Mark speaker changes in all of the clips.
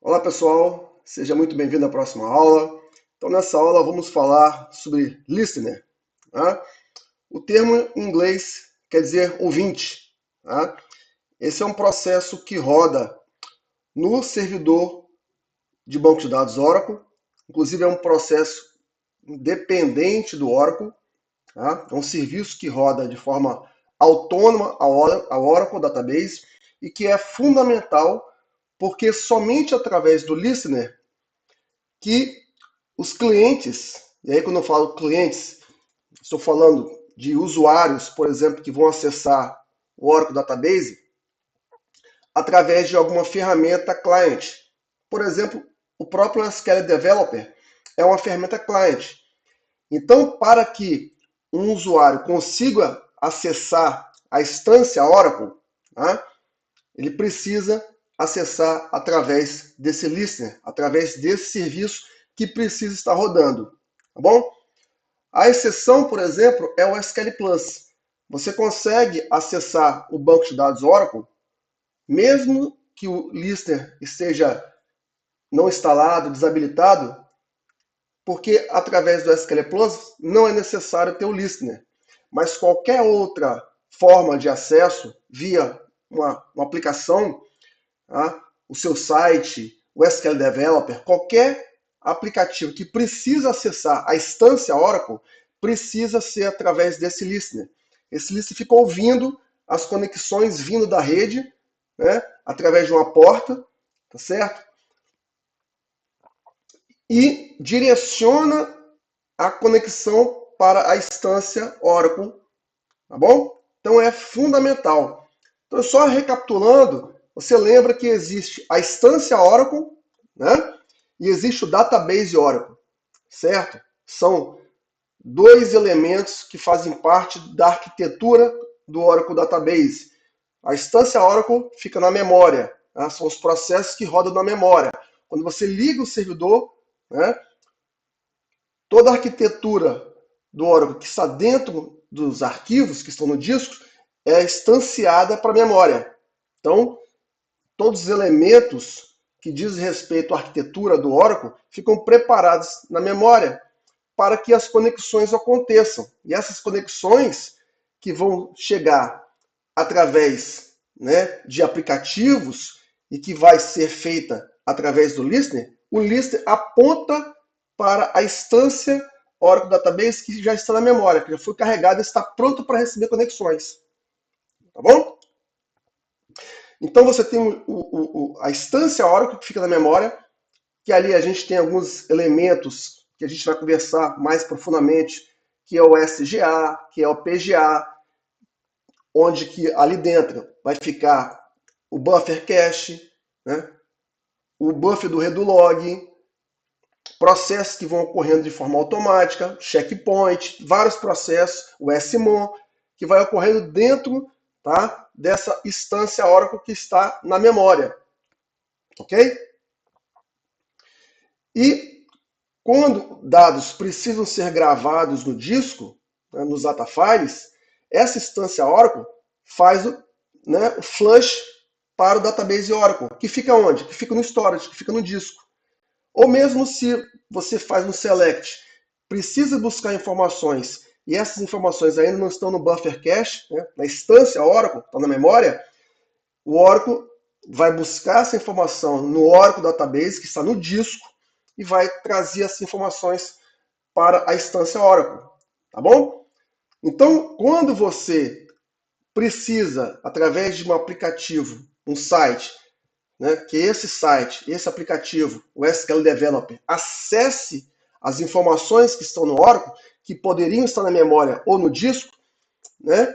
Speaker 1: Olá pessoal, seja muito bem-vindo à próxima aula. Então nessa aula vamos falar sobre listener. Tá? O termo em inglês quer dizer ouvinte. Tá? Esse é um processo que roda no servidor de banco de dados Oracle. Inclusive é um processo dependente do Oracle. Tá? É um serviço que roda de forma autônoma ao Oracle Database e que é fundamental porque somente através do listener que os clientes, e aí quando eu falo clientes, estou falando de usuários, por exemplo, que vão acessar o Oracle Database através de alguma ferramenta client. Por exemplo, o próprio SQL Developer é uma ferramenta client. Então, para que um usuário consiga acessar a instância Oracle, tá? Ele precisa acessar através desse listener, através desse serviço que precisa estar rodando, tá bom? A exceção, por exemplo, é o SQL Plus. Você consegue acessar o banco de dados Oracle, mesmo que o listener esteja não instalado, desabilitado, porque através do SQL Plus não é necessário ter o listener. Mas qualquer outra forma de acesso via uma aplicação, tá? O seu site, o SQL Developer, qualquer aplicativo que precisa acessar a instância Oracle, precisa ser através desse listener. Esse listener fica ouvindo as conexões vindo da rede, né, através de uma porta, tá certo? E direciona a conexão para a instância Oracle, tá bom? Então é fundamental. Então, só recapitulando, você lembra que existe a instância Oracle, né? E existe o database Oracle, certo? São dois elementos que fazem parte da arquitetura do Oracle Database. A instância Oracle fica na memória, né? São os processos que rodam na memória. Quando você liga o servidor, né? Toda a arquitetura do Oracle que está dentro dos arquivos que estão no disco é instanciada para a memória. Então, todos os elementos que dizem respeito à arquitetura do Oracle ficam preparados na memória para que as conexões aconteçam. E essas conexões que vão chegar através, né, de aplicativos e que vai ser feita através do listener, o listener aponta para a instância Oracle Database que já está na memória, que já foi carregada e está pronto para receber conexões. Tá bom? Então você tem a instância Oracle que fica na memória, que ali a gente tem alguns elementos que a gente vai conversar mais profundamente, que é o SGA, que é o PGA, onde que ali dentro vai ficar o buffer cache, né? O buffer do redulog, processos que vão ocorrendo de forma automática, checkpoint, vários processos, o SMON, que vai ocorrendo dentro, tá, dessa instância Oracle que está na memória. Ok? E quando dados precisam ser gravados no disco, né, nos data files, essa instância Oracle faz né, o flush para o database Oracle, que fica onde? Que fica no storage, que fica no disco. Ou mesmo se você faz um select, precisa buscar informações e essas informações ainda não estão no buffer cache, né, na instância Oracle, está na memória, o Oracle vai buscar essa informação no Oracle Database, que está no disco, e vai trazer essas informações para a instância Oracle. Tá bom? Então, quando você precisa, através de um aplicativo, um site, né, que esse site, esse aplicativo, o SQL Developer, acesse as informações que estão no Oracle, que poderiam estar na memória ou no disco, né,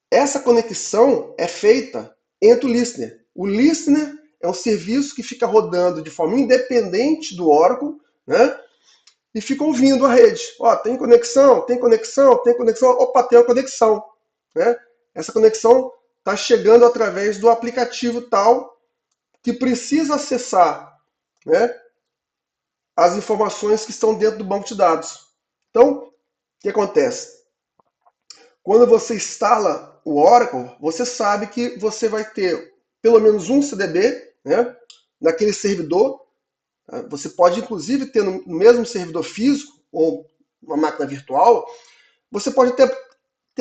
Speaker 1: essa conexão é feita entre o listener. O listener é um serviço que fica rodando de forma independente do Oracle, né, e fica ouvindo a rede. Ó, tem conexão, tem conexão, tem conexão. Opa, tem uma conexão. Né? Essa conexão está chegando através do aplicativo tal que precisa acessar, né, as informações que estão dentro do banco de dados. Então, o que acontece? Quando você instala o Oracle, você sabe que você vai ter pelo menos um CDB, né, naquele servidor. Tá? Você pode, inclusive, ter no mesmo servidor físico ou uma máquina virtual, você pode ter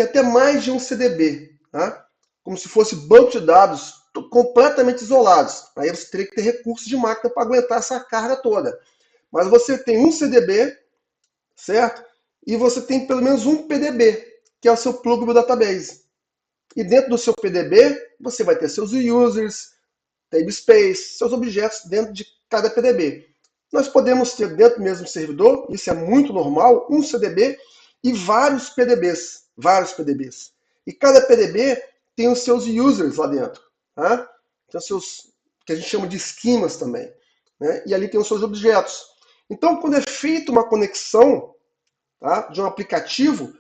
Speaker 1: até mais de um CDB, tá? Como se fosse banco de dados completamente isolados. Aí você teria que ter recursos de máquina para aguentar essa carga toda. Mas você tem um CDB, certo? E você tem pelo menos um PDB, que é o seu Pluggable Database. E dentro do seu PDB, você vai ter seus users, namespace, seus objetos dentro de cada PDB. Nós podemos ter dentro do mesmo servidor, isso é muito normal, um CDB e vários PDBs. Vários PDBs. E cada PDB tem os seus users lá dentro. Tá? Tem os seus, que a gente chama de esquemas também. Né? E ali tem os seus objetos. Então, quando é feita uma conexão, tá, de um aplicativo,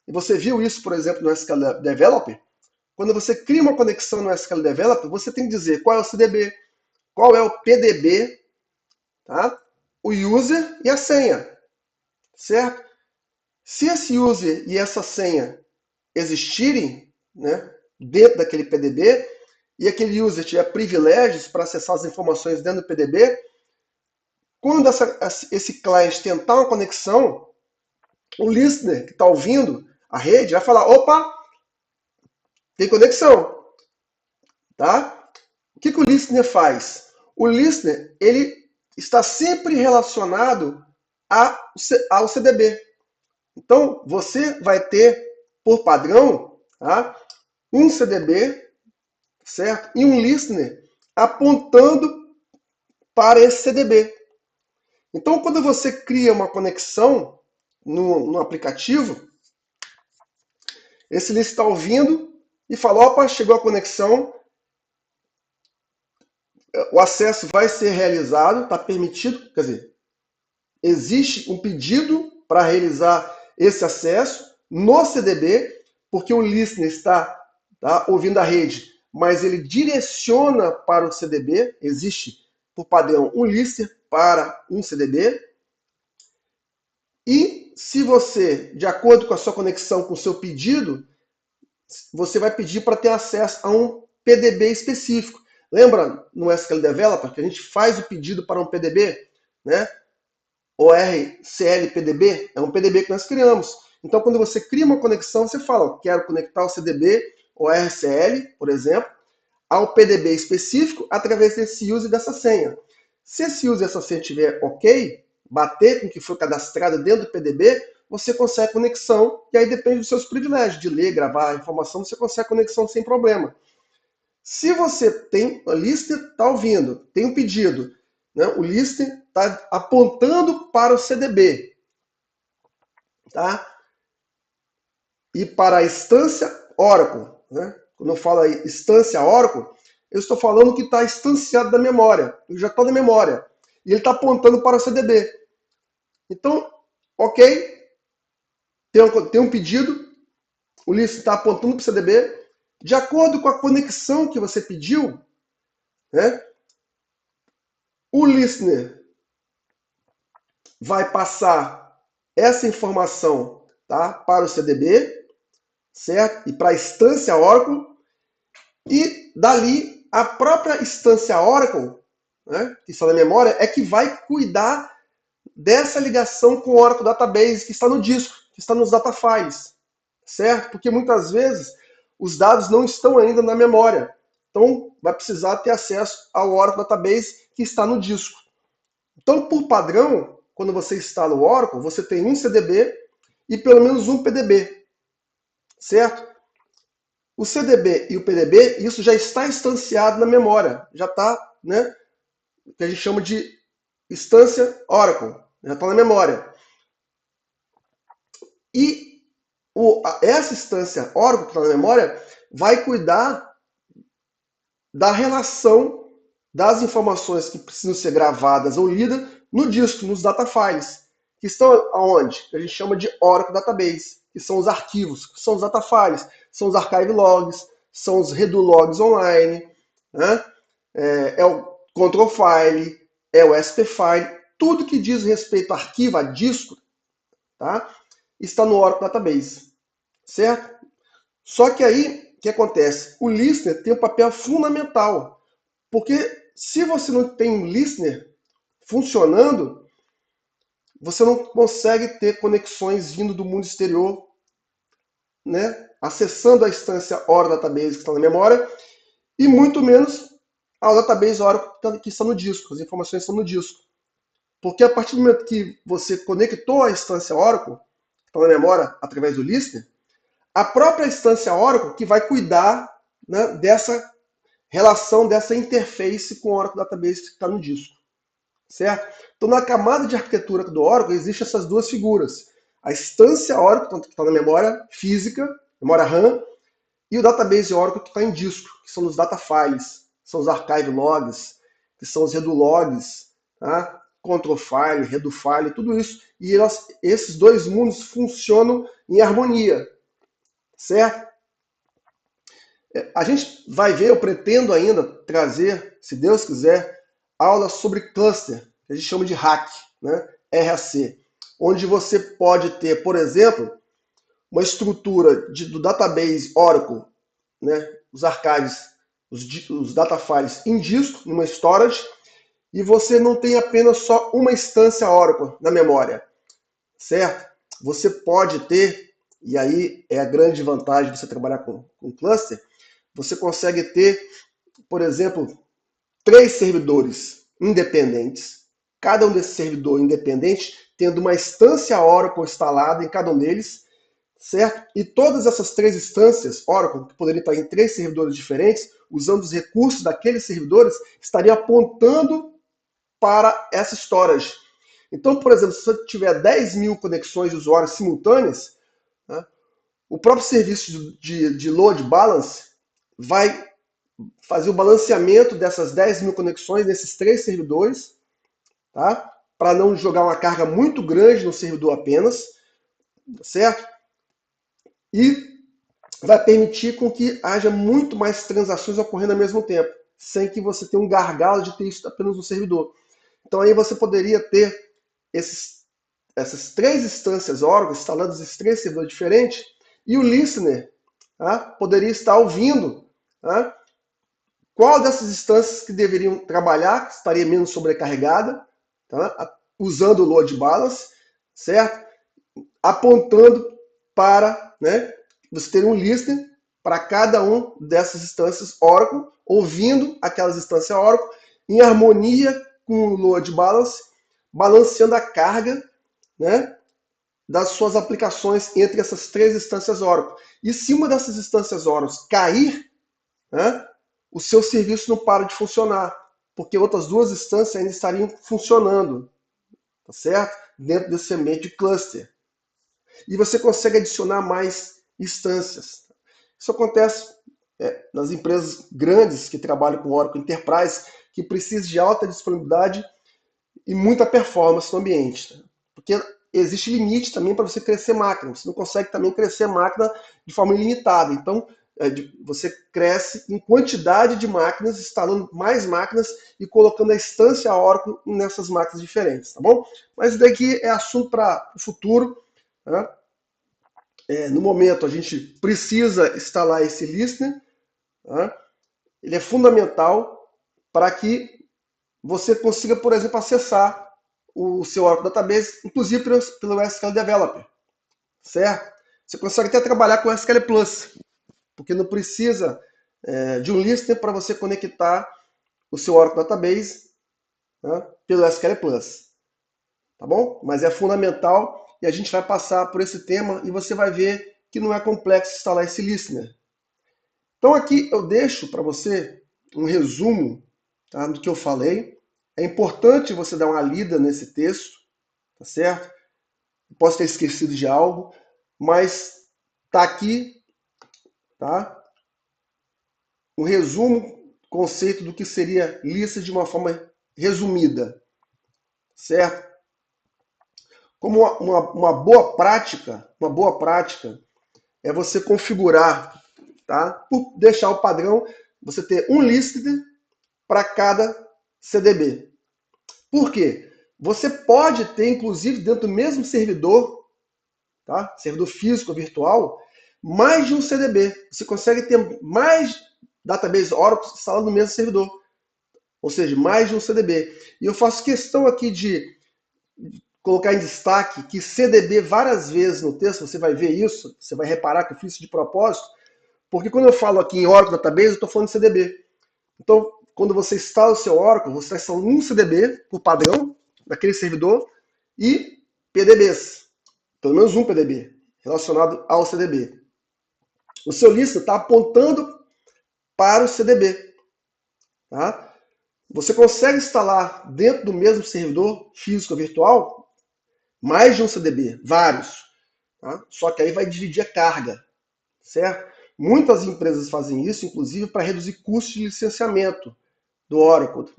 Speaker 1: e você viu isso, por exemplo, no SQL Developer, quando você cria uma conexão no SQL Developer, você tem que dizer qual é o CDB, qual é o PDB, tá? O user e a senha, certo? Se esse user e essa senha existirem, né, dentro daquele PDB, e aquele user tiver privilégios para acessar as informações dentro do PDB, quando esse client tentar uma conexão, o listener que está ouvindo a rede vai falar, opa, tem conexão. Tá? O que o listener faz? O listener ele está sempre relacionado ao CDB. Então, você vai ter, por padrão, tá, um CDB, certo? E um listener apontando para esse CDB. Então, quando você cria uma conexão no aplicativo, esse listener está ouvindo e fala, opa, chegou a conexão, o acesso vai ser realizado, está permitido, quer dizer, existe um pedido para realizar esse acesso no CDB, porque o listener está, tá, ouvindo a rede, mas ele direciona para o CDB, existe por padrão um listener para um CDB, e se você, de acordo com a sua conexão com o seu pedido, você vai pedir para ter acesso a um PDB específico. Lembra no SQL Developer que a gente faz o pedido para um PDB, né? ORCL-PDB é um PDB que nós criamos. Então, quando você cria uma conexão, você fala, quero conectar o CDB ORCL, por exemplo, ao PDB específico através desse user e dessa senha. Se esse user e essa senha estiver ok, bater com o que foi cadastrado dentro do PDB, você consegue conexão, e aí depende dos seus privilégios, de ler, gravar a informação, você consegue conexão sem problema. Se você tem, a listener está ouvindo, tem um pedido, né? O listener está apontando para o CDB, tá? E para a instância Oracle, né? Quando eu falo aí instância Oracle, eu estou falando que está instanciado da memória, ele já está na memória, e ele está apontando para o CDB. Então, ok, tem um pedido, o listener está apontando para o CDB, de acordo com a conexão que você pediu, né? O listener vai passar essa informação, tá, para o CDB, certo? E para a instância Oracle, e dali a própria instância Oracle, né, que está na memória, é que vai cuidar dessa ligação com o Oracle Database que está no disco, que está nos data files, certo? Porque muitas vezes os dados não estão ainda na memória. Então, vai precisar ter acesso ao Oracle Database que está no disco. Então, por padrão, quando você instala o Oracle, você tem um CDB e pelo menos um PDB, certo? O CDB e o PDB, isso já está instanciado na memória, já está, né, o que a gente chama de instância Oracle, já está na memória. E essa instância Oracle que está na memória vai cuidar da relação das informações que precisam ser gravadas ou lidas no disco, nos data files, que estão aonde? Que a gente chama de Oracle Database, que são os arquivos, que são os data files, são os archive logs, são os redo logs online, né? É o control file, é o SP file, tudo que diz respeito a arquivo, a disco, tá? Está no Oracle Database, certo? Só que aí, o que acontece? O listener tem um papel fundamental, porque Se você não tem um listener funcionando, você não consegue ter conexões vindo do mundo exterior, né, acessando a instância Oracle Database que está na memória, e muito menos a database Oracle que está no disco, as informações estão no disco. Porque a partir do momento que você conectou a instância Oracle, que está na memória através do listener, a própria instância Oracle que vai cuidar, né, dessa relação, dessa interface com o Oracle Database que está no disco. Certo? Então, na camada de arquitetura do Oracle, existem essas duas figuras. A instância Oracle, que está na memória física, memória RAM, e o database Oracle, que está em disco, que são os data files, são os archive logs, que são os redo logs, tá? Control file, redo file, tudo isso. E esses dois mundos funcionam em harmonia, certo? A gente vai ver, eu pretendo ainda trazer, se Deus quiser, aulas sobre cluster, que a gente chama de RAC, né? RAC, onde você pode ter, por exemplo, uma estrutura do database Oracle, né? Os archives, os data files em disco, numa storage, e você não tem apenas só uma instância Oracle na memória, certo? Você pode ter, e aí é a grande vantagem de você trabalhar com cluster, você consegue ter, por exemplo, 3 servidores independentes, cada um desses servidores independentes tendo uma instância Oracle instalada em cada um deles, certo? E todas essas 3 instâncias Oracle, que poderiam estar em 3 servidores diferentes, usando os recursos daqueles servidores, estariam apontando para essa storage. Então, por exemplo, se você tiver 10 mil conexões de usuários simultâneas, né, o próprio serviço de load balance vai fazer o balanceamento dessas 10 mil conexões nesses 3 servidores, tá? Para não jogar uma carga muito grande no servidor apenas, certo? E vai permitir com que haja muito mais transações ocorrendo ao mesmo tempo, sem que você tenha um gargalo de ter isso apenas no servidor. Então aí você poderia ter essas 3 instâncias Oracle instaladas em 3 servidores diferentes, e o listener, tá, poderia estar ouvindo, tá, qual dessas instâncias que deveriam trabalhar, que estaria menos sobrecarregada, tá, usando o load balance, certo? Apontando para, né, você ter um listener para cada um dessas instâncias Oracle, ouvindo aquelas instâncias Oracle em harmonia com o load balance, balanceando a carga, né, das suas aplicações entre essas 3 instâncias Oracle. E se uma dessas instâncias Oracle cair, né, o seu serviço não para de funcionar, porque outras 2 instâncias ainda estariam funcionando, tá certo? Dentro desse ambiente de cluster. E você consegue adicionar mais instâncias. Isso acontece nas empresas grandes que trabalham com Oracle Enterprise, que precisam de alta disponibilidade e muita performance no ambiente. Tá? Porque existe limite também para você crescer máquina. Você não consegue também crescer máquina de forma ilimitada. Então, você cresce em quantidade de máquinas, instalando mais máquinas e colocando a instância Oracle nessas máquinas diferentes, tá bom? Mas isso daqui é assunto para o futuro. Né? No momento, a gente precisa instalar esse listener. Né? Ele é fundamental para que você consiga, por exemplo, acessar o seu Oracle Database, inclusive pelo SQL Developer, certo? Você consegue até trabalhar com o SQL Plus, porque não precisa de um listener para você conectar o seu Oracle Database, né, pelo SQL Plus, tá bom? Mas é fundamental e a gente vai passar por esse tema e você vai ver que não é complexo instalar esse listener. Então aqui eu deixo para você um resumo, tá, do que eu falei. É importante você dar uma lida nesse texto, tá certo? Posso ter esquecido de algo, mas tá aqui, tá? Um resumo, conceito do que seria lista de uma forma resumida, certo? Como uma boa prática é você configurar, tá? Por deixar o padrão, você ter um listener para cada CDB. Por quê? Você pode ter, inclusive, dentro do mesmo servidor, tá? Servidor físico ou virtual, mais de um CDB. Você consegue ter mais database Oracle instalado no mesmo servidor. ou seja, mais de um CDB. E eu faço questão aqui de colocar em destaque que CDB várias vezes no texto, você vai ver isso, você vai reparar que eu fiz isso de propósito, porque quando eu falo aqui em Oracle Database, eu estou falando de CDB. Então, quando você instala o seu Oracle, você está instalando um CDB por padrão, daquele servidor, e PDBs, pelo menos um PDB, relacionado ao CDB. O seu listener está apontando para o CDB. Tá? Você consegue instalar dentro do mesmo servidor físico ou virtual mais de um CDB, vários. Tá? Só que aí vai dividir a carga, certo? Muitas empresas fazem isso, inclusive, para reduzir custos de licenciamento do Oracle,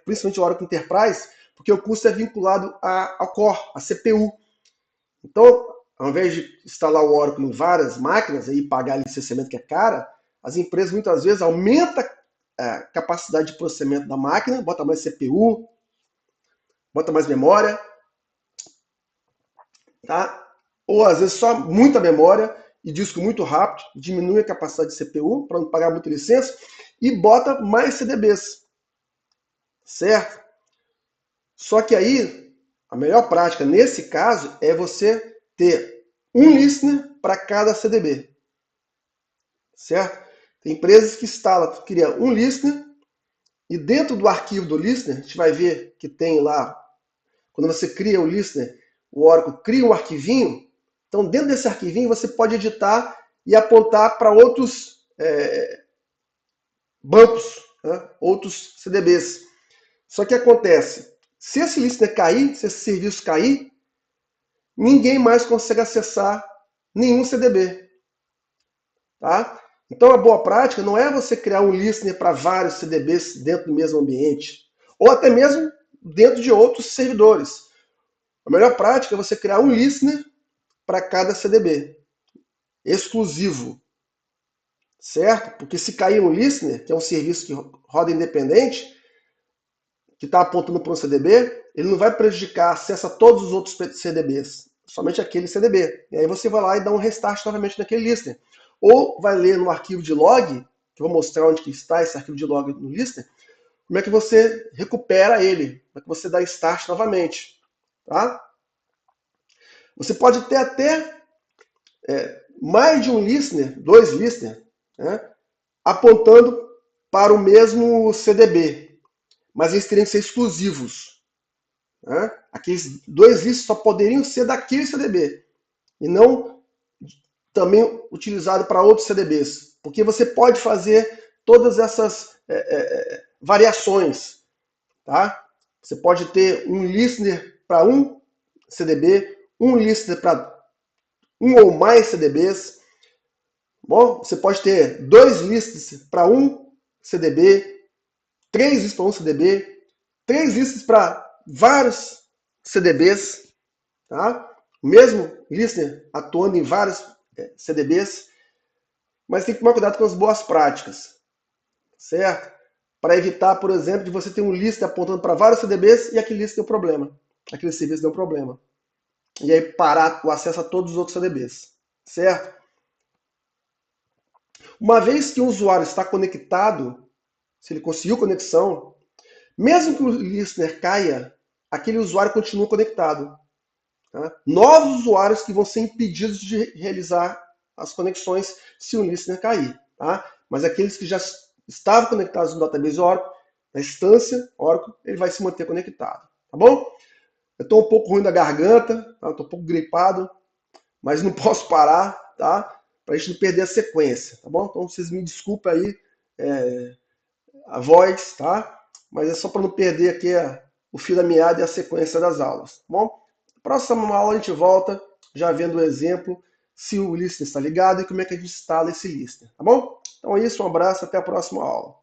Speaker 1: principalmente o Oracle Enterprise, porque o custo é vinculado ao Core, à CPU. Então, ao invés de instalar o Oracle em várias máquinas e pagar licenciamento que é cara, as empresas muitas vezes aumentam a capacidade de processamento da máquina, bota mais CPU, bota mais memória, tá? Ou às vezes só muita memória e disco muito rápido, diminui a capacidade de CPU para não pagar muita licença e bota mais CDBs, certo? Só que aí, a melhor prática nesse caso é você ter um listener para cada CDB, certo? Tem empresas que instalam, criam um listener e dentro do arquivo do listener, a gente vai ver que tem lá, quando você cria o listener, o Oracle cria um arquivinho. Então, dentro desse arquivinho, você pode editar e apontar para outros bancos, né? Outros CDBs. Só que acontece, se esse listener cair, se esse serviço cair, ninguém mais consegue acessar nenhum CDB. Tá? Então, a boa prática não é você criar um listener para vários CDBs dentro do mesmo ambiente, ou até mesmo dentro de outros servidores. A melhor prática é você criar um listener para cada CDB, exclusivo, certo? Porque se cair um listener, que é um serviço que roda independente, que está apontando para um CDB, ele não vai prejudicar acesso a todos os outros CDBs, somente aquele CDB. E aí você vai lá e dá um restart novamente naquele listener. Ou vai ler no arquivo de log, que eu vou mostrar onde que está esse arquivo de log no listener, como é que você recupera ele, como é que você dá start novamente. Tá? Você pode ter até mais de um listener, dois listeners, né, apontando para o mesmo CDB, mas eles teriam que ser exclusivos. Né? Aqueles dois listeners só poderiam ser daquele CDB e não também utilizado para outros CDBs, porque você pode fazer todas essas variações. Tá? Você pode ter um listener para um CDB, um listener para um ou mais CDBs. Bom, você pode ter dois lists para um CDB, três lists para um CDB, três lists para vários CDBs, tá? O mesmo listener atuando em vários CDBs, mas tem que tomar cuidado com as boas práticas, certo? Para evitar, por exemplo, de você ter um listener apontando para vários CDBs e aquele listener deu problema, aquele serviço deu problema. E aí parar o acesso a todos os outros CDBs, certo? Uma vez que o usuário está conectado, se ele conseguiu conexão, mesmo que o listener caia, aquele usuário continua conectado. Tá? Novos usuários que vão ser impedidos de realizar as conexões se o listener cair. Tá? Mas aqueles que já estavam conectados no database Oracle, na instância Oracle, ele vai se manter conectado. Tá bom? Eu estou um pouco ruim da garganta, tá? Estou um pouco gripado, mas não posso parar, tá? Para a gente não perder a sequência, tá bom? Então vocês me desculpem aí a voz, tá? Mas é só para não perder aqui o fio da meada e a sequência das aulas, tá bom? Próxima aula a gente volta já vendo o exemplo, se o listener está ligado e como é que a gente instala esse listener, tá bom? Então é isso, um abraço, até a próxima aula.